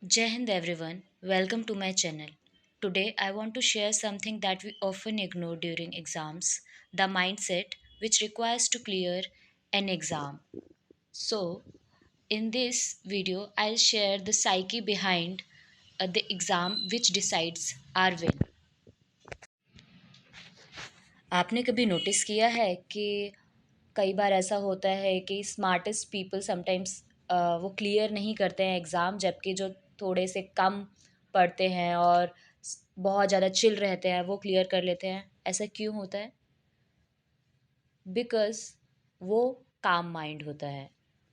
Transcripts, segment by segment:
Jai Hind everyone, welcome to my channel. Today I want to share something that we often ignore during exams, the mindset which requires to clear an exam. So, in this video I'll share the psyche behind the exam which decides our win. आपने कभी notice किया है कि कई बार ऐसा होता है कि स्मार्टेस्ट पीपल समटाइम्स वो क्लियर नहीं करते हैं एग्ज़ाम, जबकि जो थोड़े से कम पढ़ते हैं और बहुत ज़्यादा चिल रहते हैं वो क्लियर कर लेते हैं। ऐसा क्यों होता है? बिकॉज वो काम माइंड होता है।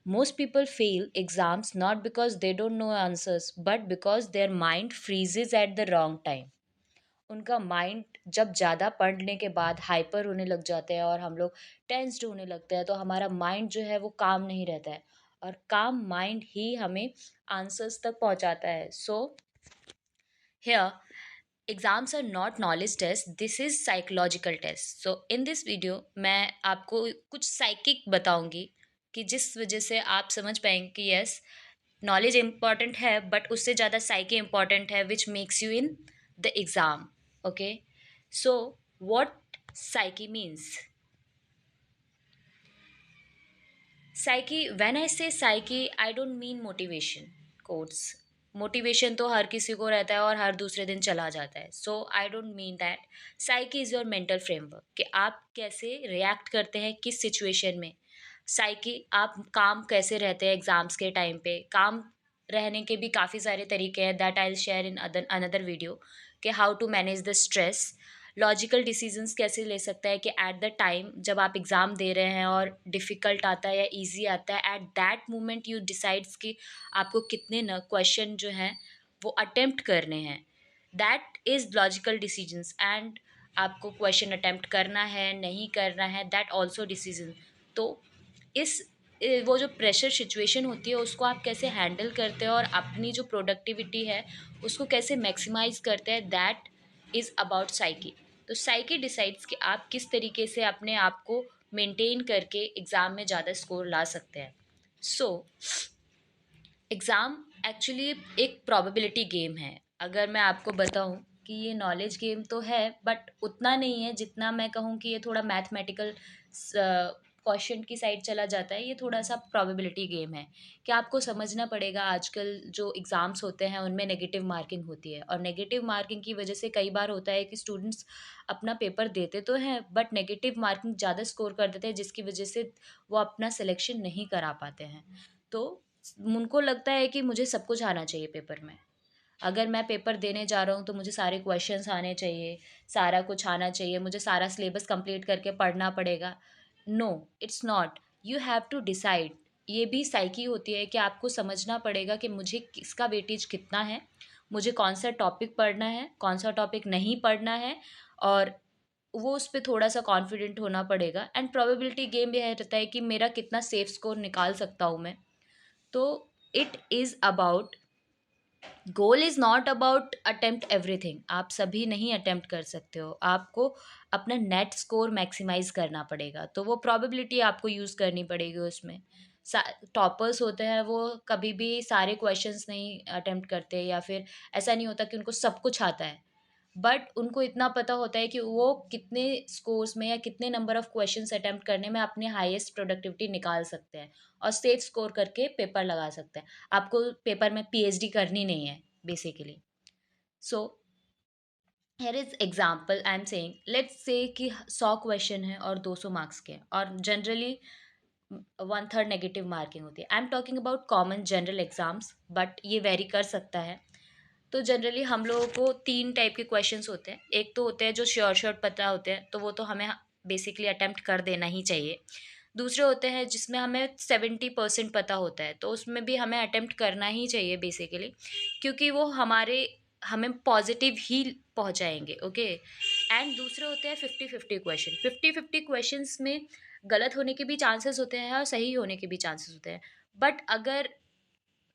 Most people fail exams not because they don't know answers but because their mind फ्रीजेज at the wrong time. उनका माइंड जब ज़्यादा पढ़ने के बाद हाइपर होने लग जाते हैं और हम लोग टेंस्ड होने लगते हैं, तो हमारा माइंड जो है वो काम नहीं रहता है, और काम माइंड ही हमें आंसर्स तक पहुंचाता है। So here exams are not knowledge test, this is psychological test. So in this video मैं आपको कुछ साइकिक बताऊंगी कि जिस वजह से आप समझ पाएंगे कि यस, नॉलेज इम्पॉर्टेंट है बट उससे ज़्यादा साइकी इम्पॉर्टेंट है which makes you in the exam. Okay, so what psyche means. Psyche, when I say psyche, I don't mean motivation quotes. Motivation तो हर किसी को रहता है और हर दूसरे दिन चला जाता है, so I don't mean that. Psyche is your mental framework कि आप कैसे रिएक्ट करते हैं किस सिचुएशन में। साइकी, आप काम कैसे रहते हैं एग्जाम्स के टाइम पे। काम रहने के भी काफ़ी सारे तरीके हैं that I will share in another video, कि how to manage the stress. Logical decisions कैसे ले सकता है कि एट द टाइम जब आप एग्ज़ाम दे रहे हैं और डिफ़िकल्ट आता है या इजी आता है, at that moment you decides कि आपको कितने न क्वेश्चन जो हैं वो अटेम्प्ट करने हैं। That is logical decisions. And आपको क्वेश्चन अटेम्प्ट करना है नहीं करना है, दैट ऑल्सो डिसीजन। तो इस वो जो प्रेशर सिचुएशन होती है उसको आप कैसे हैंडल करते हैं और अपनी जो प्रोडक्टिविटी है उसको कैसे मैक्सिमाइज करते हैं, दैट इज़ अबाउट साइकी। तो साइकी डिसाइड्स कि आप किस तरीके से अपने आप को मेंटेन करके एग्ज़ाम में ज़्यादा स्कोर ला सकते हैं। सो एग्ज़ाम एक्चुअली एक प्रोबेबिलिटी गेम है। अगर मैं आपको बताऊं कि ये नॉलेज गेम तो है बट उतना नहीं है जितना मैं कहूँ कि ये थोड़ा मैथमेटिकल क्वेश्चन की साइड चला जाता है। ये थोड़ा सा प्रोबेबिलिटी गेम है कि आपको समझना पड़ेगा। आजकल जो एग्ज़ाम्स होते हैं उनमें नेगेटिव मार्किंग होती है, और नेगेटिव मार्किंग की वजह से कई बार होता है कि स्टूडेंट्स अपना पेपर देते तो हैं बट नेगेटिव मार्किंग ज़्यादा स्कोर कर देते हैं, जिसकी वजह से वो अपना सिलेक्शन नहीं करा पाते हैं। तो उनको लगता है कि मुझे सब कुछ आना चाहिए पेपर में। अगर मैं पेपर देने जा रहा हूँ तो मुझे सारे क्वेश्चंस आने चाहिए, सारा कुछ आना चाहिए, मुझे सारा सिलेबस कंप्लीट करके पढ़ना पड़ेगा। No, it's not. You have to decide. ये भी साइकी होती है कि आपको समझना पड़ेगा कि मुझे किसका वेटेज कितना है, मुझे कौन सा टॉपिक पढ़ना है, कौन सा टॉपिक नहीं पढ़ना है, और वो उस पे थोड़ा सा कॉन्फिडेंट होना पड़ेगा। एंड प्रोबेबिलिटी गेम यह रहता है कि मेरा कितना सेफ स्कोर निकाल सकता हूँ मैं। तो it is about, goal is not about attempt everything. आप सभी नहीं अटेम्प्ट कर सकते हो, आपको अपना नेट स्कोर मैक्सिमाइज करना पड़ेगा। तो वो प्रोबेबिलिटी आपको यूज़ करनी पड़ेगी उसमें। टॉपर्स होते हैं वो कभी भी सारे क्वेश्चंस नहीं अटेम्प्ट करते, या फिर ऐसा नहीं होता कि उनको सब कुछ आता है, बट उनको इतना पता होता है कि वो कितने स्कोर्स में या कितने नंबर ऑफ क्वेश्चंस अटेम्प्ट करने में अपने हाईएस्ट प्रोडक्टिविटी निकाल सकते हैं और सेफ स्कोर करके पेपर लगा सकते हैं। आपको पेपर में पीएचडी करनी नहीं है basically. So here is example, I am saying, let's say कि 100 क्वेश्चन है और 200 मार्क्स के हैं, और जनरली 1/3 नेगेटिव मार्किंग होती है। I am talking about common general exams, but ये वेरी कर सकता है। तो जनरली हम लोगों को 3 टाइप के क्वेश्चंस होते हैं। एक तो होते हैं जो श्योर श्योर पता होते हैं, तो वो तो हमें बेसिकली अटेम्प्ट कर देना ही चाहिए। दूसरे होते हैं जिसमें हमें 70% पता होता है, तो उसमें भी हमें अटेम्प्ट करना ही चाहिए बेसिकली, क्योंकि वो हमें पॉजिटिव ही पहुंचाएंगे। ओके। एंड दूसरे होते हैं 50-50 क्वेश्चन। 50-50 क्वेश्चंस में गलत होने के भी चांसेस होते हैं और सही होने के भी चांसेस होते हैं, बट अगर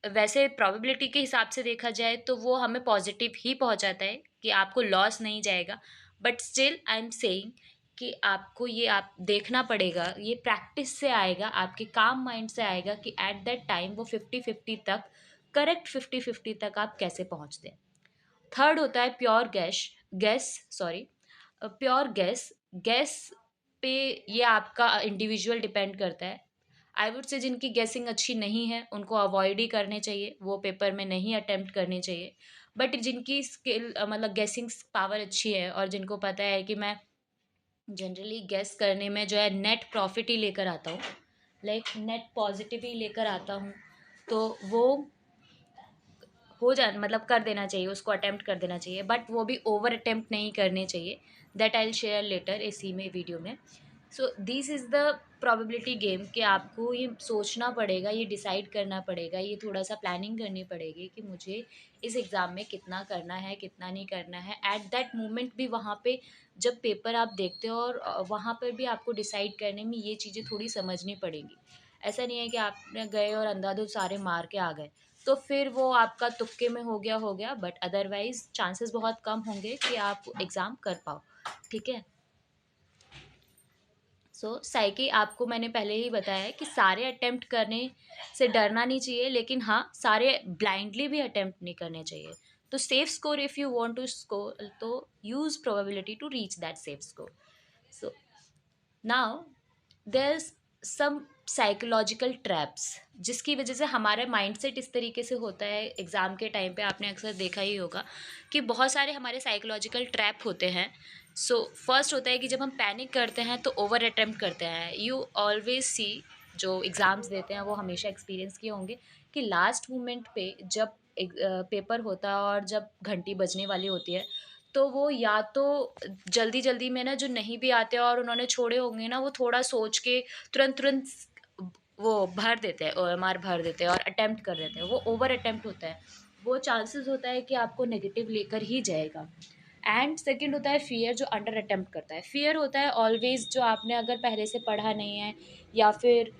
वैसे प्रोबेबिलिटी के हिसाब से देखा जाए तो वो हमें पॉजिटिव ही पहुंचाता है कि आपको लॉस नहीं जाएगा। But still I am saying कि आपको ये आप देखना पड़ेगा, ये प्रैक्टिस से आएगा, आपके काम माइंड से आएगा कि एट दैट टाइम वो 50-50 तक करेक्ट 50-50 तक आप कैसे पहुंचते हैं। थर्ड होता है pure gas gas sorry pure gas gas पे ये आपका इंडिविजुअल डिपेंड करता है। आई वुड से जिनकी गेसिंग अच्छी नहीं है उनको अवॉइड ही करने चाहिए, वो पेपर में नहीं अटेम्प्ट करने चाहिए। बट जिनकी स्किल मतलब गेसिंग पावर अच्छी है और जिनको पता है कि मैं जनरली गेस करने में जो है नेट प्रॉफिट ही लेकर आता हूँ, लाइक नेट पॉजिटिव ही लेकर आता हूँ, तो वो हो जा मतलब कर देना चाहिए, उसको अटेम्प्ट कर देना चाहिए, बट वो भी ओवर अटेम्प्ट नहीं करने चाहिए। दैट आई शेयर लेटर इसी में वीडियो में। So this is the probability game कि आपको ये सोचना पड़ेगा, ये डिसाइड करना पड़ेगा, ये थोड़ा सा प्लानिंग करनी पड़ेगी कि मुझे इस एग्ज़ाम में कितना करना है कितना नहीं करना है। एट दैट मोमेंट भी वहाँ पे जब पेपर आप देखते हो और वहाँ पर भी आपको डिसाइड करने में ये चीज़ें थोड़ी समझनी पड़ेंगी। ऐसा नहीं है कि आपने गए और अंधाधुंध सारे मार के आ गए, तो फिर वो आपका तुक्के में हो गया, बट अदरवाइज चांसेस बहुत कम होंगे कि आप एग्ज़ाम कर पाओ। ठीक है। साइकी आपको मैंने पहले ही बताया है कि सारे अटेम्प्ट करने से डरना नहीं चाहिए, लेकिन हाँ सारे ब्लाइंडली भी अटेम्प्ट नहीं करने चाहिए। तो safe score if you want to score, तो use probability to reach that safe score. So now there some psychological traps जिसकी वजह से हमारा माइंडसेट इस तरीके से होता है एग्ज़ाम के टाइम पे। आपने अक्सर देखा ही होगा कि बहुत सारे हमारे साइकोलॉजिकल ट्रैप होते हैं। फर्स्ट होता है कि जब हम पैनिक करते हैं तो ओवर अटेम्प्ट करते हैं। यू ऑलवेज सी, जो एग्ज़ाम्स देते हैं वो हमेशा एक्सपीरियंस किए होंगे कि लास्ट मोमेंट पे जब पेपर होता है और जब घंटी बजने वाली होती है, तो वो या तो जल्दी जल्दी में ना जो नहीं भी आते और उन्होंने छोड़े होंगे ना, वो थोड़ा सोच के तुरंत तुरंत वो भर देते हैं, ओएमआर भर देते हैं और अटेम्प्ट कर देते हैं। वो ओवर अटेम्प्ट होता है, वो चांसेस होता है कि आपको नेगेटिव लेकर ही जाएगा। एंड सेकंड होता है फियर, जो अंडर अटेम्प्ट करता है। फियर होता है ऑलवेज जो आपने अगर पहले से पढ़ा नहीं है, या फिर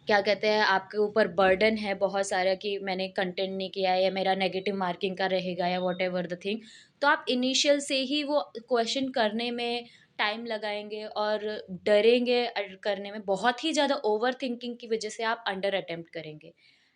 क्या कहते हैं आपके ऊपर बर्डन है बहुत सारा कि मैंने कंटेंट नहीं किया है या मेरा नेगेटिव मार्किंग का रहेगा या वॉट एवर द थिंग, तो आप इनिशियल से ही वो क्वेश्चन करने में टाइम लगाएंगे और डरेंगे करने में, बहुत ही ज़्यादा ओवर थिंकिंग की वजह से आप अंडर अटेम्प्ट करेंगे।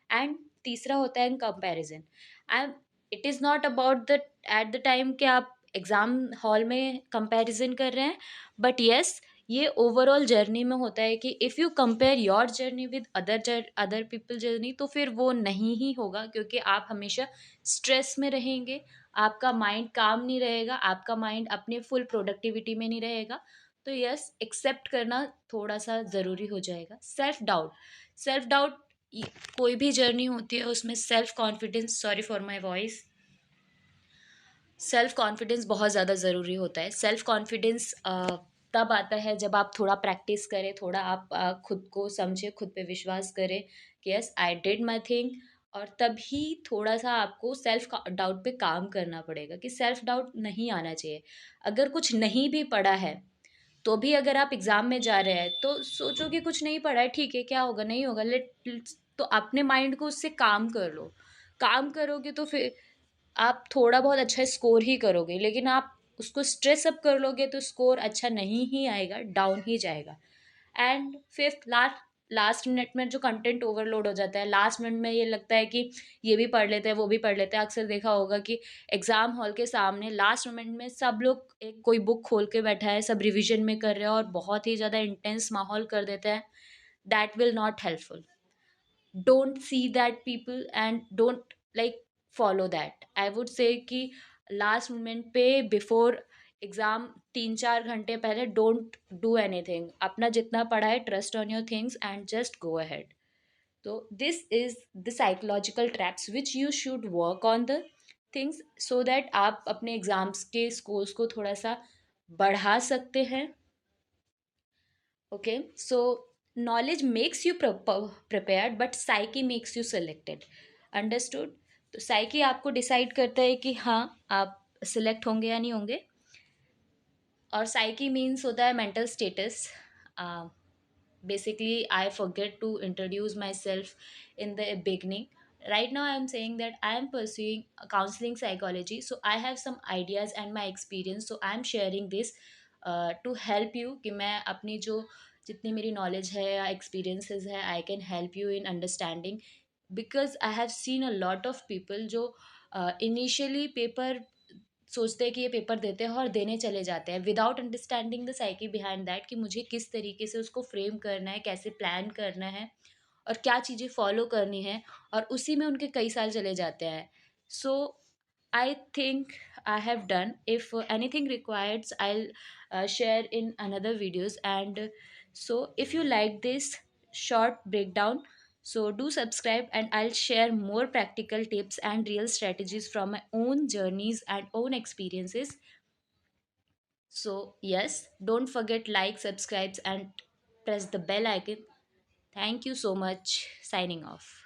एंड तीसरा होता है comparison. And it is not about the at the time कि आप एग्ज़ाम हॉल में कंपैरिजन कर रहे हैं, बट येस ये ओवरऑल जर्नी में होता है कि if you compare your journey with other people journey, तो फिर वो नहीं ही होगा, क्योंकि आप हमेशा स्ट्रेस में रहेंगे, आपका माइंड काम नहीं रहेगा, आपका माइंड अपने फुल प्रोडक्टिविटी में नहीं रहेगा। तो यस, एक्सेप्ट करना थोड़ा सा ज़रूरी हो जाएगा। सेल्फ डाउट कोई भी जर्नी होती है उसमें self confidence, sorry for my voice, self confidence बहुत ज़्यादा ज़रूरी होता है। सेल्फ कॉन्फिडेंस तब आता है जब आप थोड़ा प्रैक्टिस करें, थोड़ा आप खुद को समझें, खुद पे विश्वास करें कि yes I did my thing. और तभी थोड़ा सा आपको सेल्फ डाउट पे काम करना पड़ेगा कि सेल्फ डाउट नहीं आना चाहिए। अगर कुछ नहीं भी पढ़ा है तो भी अगर आप एग्ज़ाम में जा रहे हैं तो सोचो कि कुछ नहीं पढ़ा है, ठीक है, क्या होगा, नहीं होगा, लेट, तो अपने माइंड को उससे काम कर लो। काम करोगे तो फिर आप थोड़ा बहुत अच्छा स्कोर ही करोगे, लेकिन आप उसको स्ट्रेस अप कर लोगे तो स्कोर अच्छा नहीं ही आएगा, डाउन ही जाएगा। एंड फिफ्थ, लास्ट मिनट में जो कंटेंट ओवरलोड हो जाता है, लास्ट मिनट में ये लगता है कि ये भी पढ़ लेते हैं वो भी पढ़ लेते हैं। अक्सर देखा होगा कि एग्जाम हॉल के सामने लास्ट मोमेंट में सब लोग एक कोई बुक खोल के बैठा है, सब रिविजन में कर रहे हैं और बहुत ही ज़्यादा इंटेंस माहौल कर देते हैं। That will not helpful. Don't see that people and don't like follow that. I would say कि लास्ट मोमेंट पे बिफोर एग्ज़ाम 3-4 घंटे पहले डोंट डू एनीथिंग। अपना जितना पढ़ा है trust on your things and just go ahead. तो this is the psychological traps which you should work on the things, so that आप अपने एग्ज़ाम्स के स्कोर्स को थोड़ा सा बढ़ा सकते हैं। Okay, so knowledge makes you prepared but psyche makes you selected. Understood. तो साइकी आपको डिसाइड करता है कि हाँ आप सिलेक्ट होंगे या नहीं होंगे। और साइकी मीन्स होता है mental status. Basically I forget to introduce myself in the beginning. Right now I am saying that I am pursuing counseling psychology, so I have some ideas and my experience, so I am sharing this to help you कि मैं अपनी जो जितनी मेरी knowledge है या experiences है, I can help you in understanding because I have seen a lot of people जो इनिशियली पेपर सोचते हैं कि ये पेपर देते हैं और देने चले जाते हैं without understanding the psyche behind that कि मुझे किस तरीके से उसको फ्रेम करना है, कैसे प्लान करना है और क्या चीज़ें फॉलो करनी है, और उसी में उनके कई साल चले जाते हैं. सो I think I have done. If anything requires, I'll share in another videos. And so, if you like this short breakdown, so do subscribe, and I'll share more practical tips and real strategies from my own journeys and own experiences. So yes, don't forget like, subscribes, and press the bell icon. Thank you so much. Signing off.